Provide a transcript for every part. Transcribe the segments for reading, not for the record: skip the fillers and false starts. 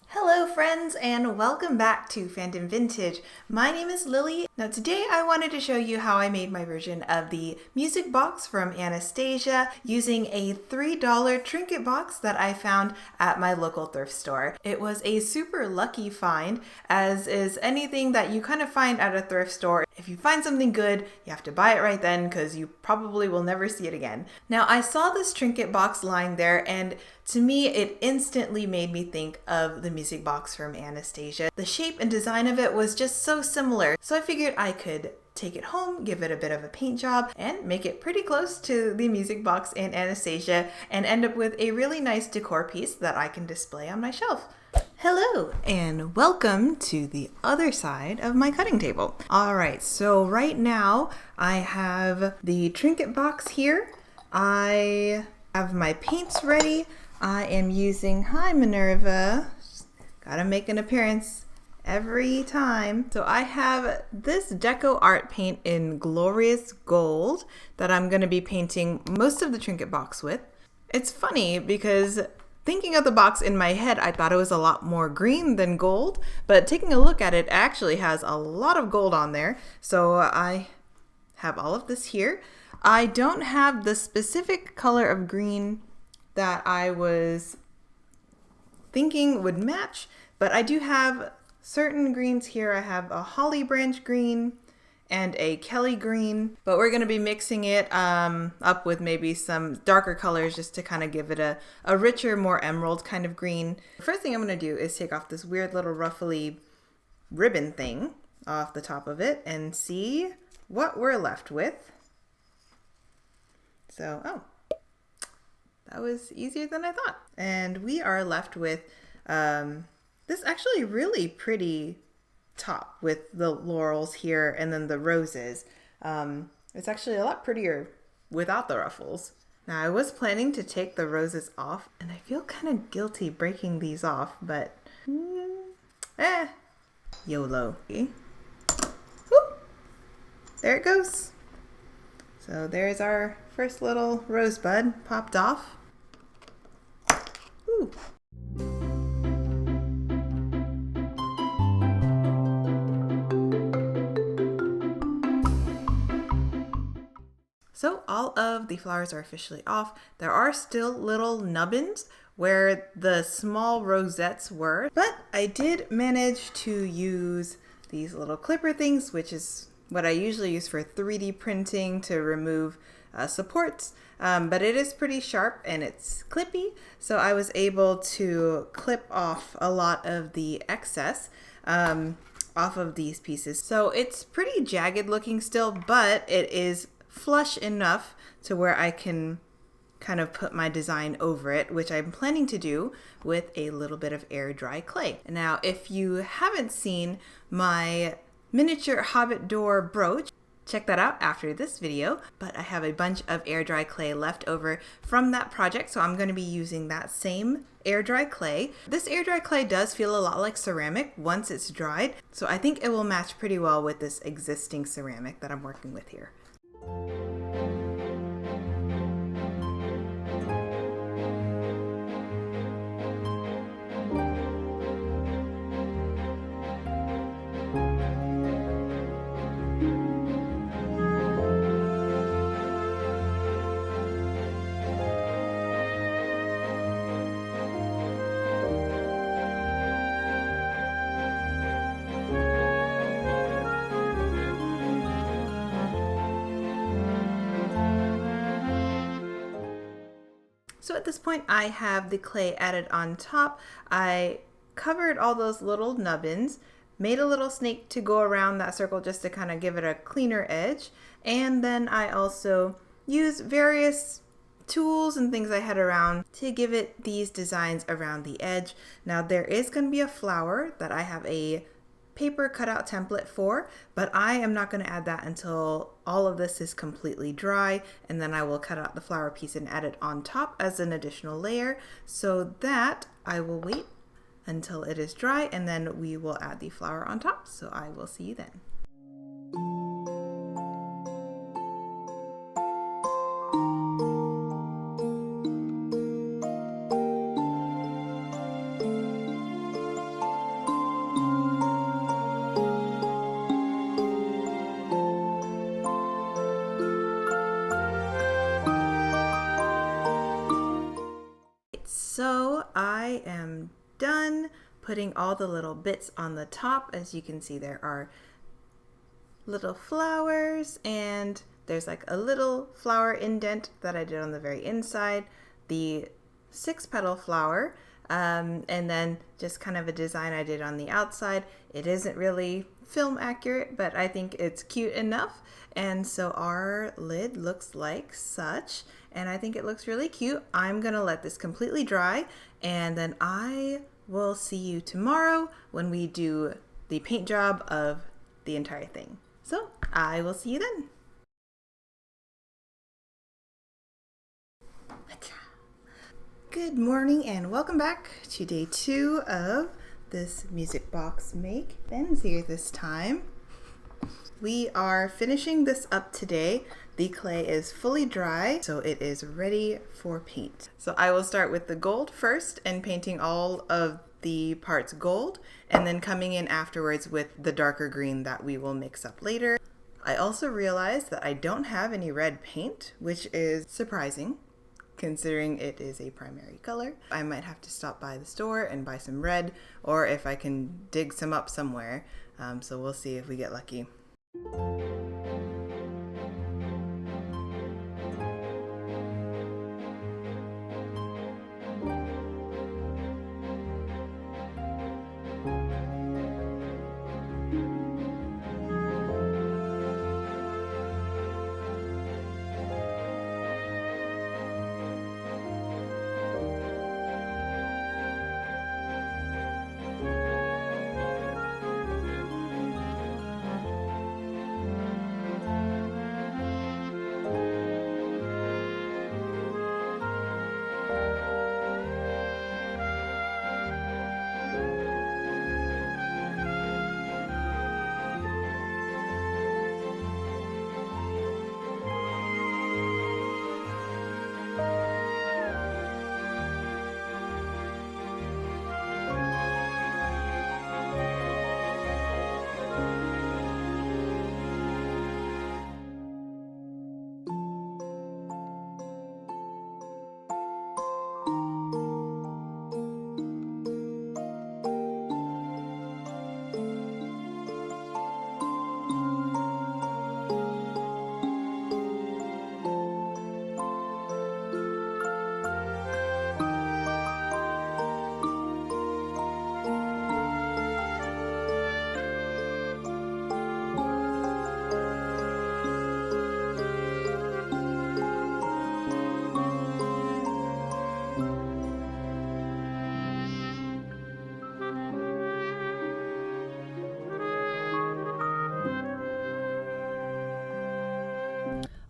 Hello friends and welcome back to Phantom Vintage. My name is Lily. Now today I wanted to show you how I made my version of the music box from Anastasia using a $3 trinket box that I found at my local thrift store. It was a super lucky find, as is anything that you kind of find at a thrift store. If you find something good, you have to buy it right then because you probably will never see it again. Now I saw this trinket box lying there, and to me it instantly made me think of the music box from Anastasia. The shape and design of it was just so similar, so I figured I could take it home, give it a bit of a paint job, and make it pretty close to the music box in Anastasia and end up with a really nice decor piece that I can display on my shelf. Hello and welcome to the other side of my cutting table. Alright, so right now I have the trinket box here. I have my paints ready. I am using, hi Minerva, gotta make an appearance every time. So I have this deco art paint in glorious gold that I'm gonna be painting most of the trinket box with. It's funny because thinking of the box in my head, I thought it was a lot more green than gold, but taking a look at it actually has a lot of gold on there. So I have all of this here. I don't have the specific color of green that I was thinking would match, but I do have certain greens here. I have a holly branch green and a Kelly green, but we're going to be mixing it up with maybe some darker colors just to kind of give it a richer, more emerald kind of green. The first thing I'm going to do is take off this weird little ruffly ribbon thing off the top of it and see what we're left with. So, that was easier than I thought. And we are left with this actually really pretty top with the laurels here and then the roses. It's actually a lot prettier without the ruffles. Now I was planning to take the roses off and I feel kind of guilty breaking these off, but YOLO. Okay. Whoop. There it goes. So there's our first little rosebud popped off. Ooh. So all of the flowers are officially off. There are still little nubbins where the small rosettes were, but I did manage to use these little clipper things, which is what I usually use for 3D printing to remove supports, but it is pretty sharp and it's clippy, so I was able to clip off a lot of the excess off of these pieces. So it's pretty jagged looking still, but it is flush enough to where I can kind of put my design over it, which I'm planning to do with a little bit of air dry clay. Now, if you haven't seen my miniature hobbit door brooch, check that out after this video, but I have a bunch of air dry clay left over from that project, so I'm going to be using that same air dry clay. This air dry clay does feel a lot like ceramic once it's dried, so I think it will match pretty well with this existing ceramic that I'm working with here. So at this point I have the clay added on top. I covered all those little nubbins, made a little snake to go around that circle just to kind of give it a cleaner edge, and then I also used various tools and things I had around to give it these designs around the edge. Now there is going to be a flower that I have a paper cutout template for, but I am not going to add that until all of this is completely dry, and then I will cut out the flower piece and add it on top as an additional layer. So that I will wait until it is dry, and then we will add the flower on top. So I will see you then. So I am done putting all the little bits on the top. As you can see, there are little flowers, and there's like a little flower indent that I did on the very inside, the 6-petal flower, and then just kind of a design I did on the outside. It isn't really film accurate, but I think it's cute enough. And so our lid looks like such, and I think it looks really cute. I'm gonna let this completely dry, and then I will see you tomorrow when we do the paint job of the entire thing. So I will see you then. Good morning and welcome back to day 2 of this music box make. Ben's here this time. We are finishing this up today. The clay is fully dry, so it is ready for paint. So I will start with the gold first and painting all of the parts gold, and then coming in afterwards with the darker green that we will mix up later. I also realized that I don't have any red paint, which is surprising considering it is a primary color. I might have to stop by the store and buy some red, or if I can dig some up somewhere. So we'll see if we get lucky.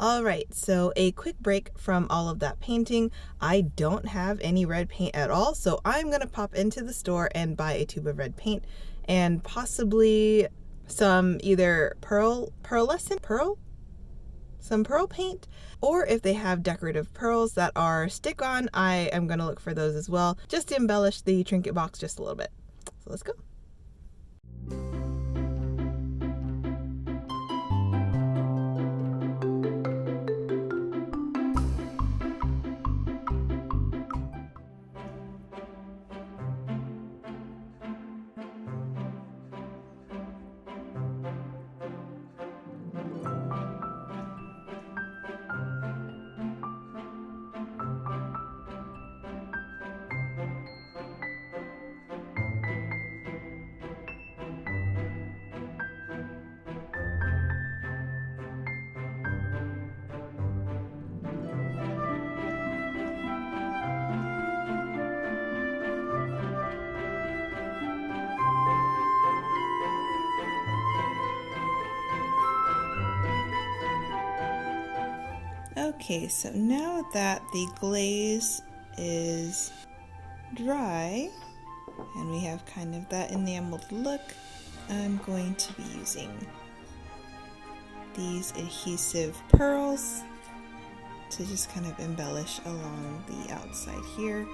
All right, so a quick break from all of that painting. I don't have any red paint at all, so I'm gonna pop into the store and buy a tube of red paint and possibly some either some pearl paint, or if they have decorative pearls that are stick-on, I am gonna look for those as well, just to embellish the Trinket box just a little bit. So let's go. Okay, so now that the glaze is dry and we have kind of that enameled look, I'm going to be using these adhesive pearls to just kind of embellish along the outside here.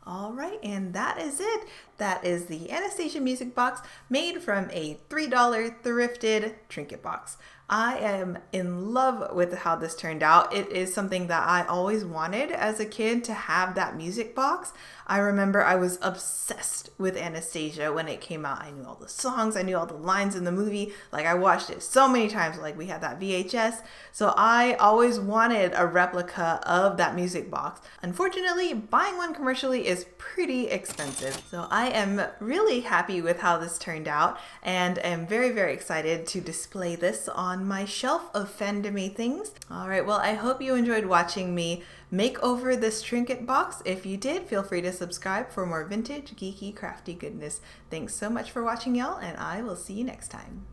Alright, and that is it. That is the Anastasia music box made from a $3 thrifted Trinket box. I am in love with how this turned out. It is something that I always wanted as a kid, to have that music box. I remember I was obsessed with Anastasia when it came out. I knew all the songs, I knew all the lines in the movie. Like, I watched it so many times. Like, we had that VHS. So I always wanted a replica of that music box. Unfortunately, buying one commercially is pretty expensive. So I am really happy with how this turned out, and am very, very excited to display this on my shelf of fandom things. All right, well, I hope you enjoyed watching me make over this Trinket box. If you did, feel free to subscribe for more vintage, geeky, crafty goodness. Thanks so much for watching, y'all, and I will see you next time.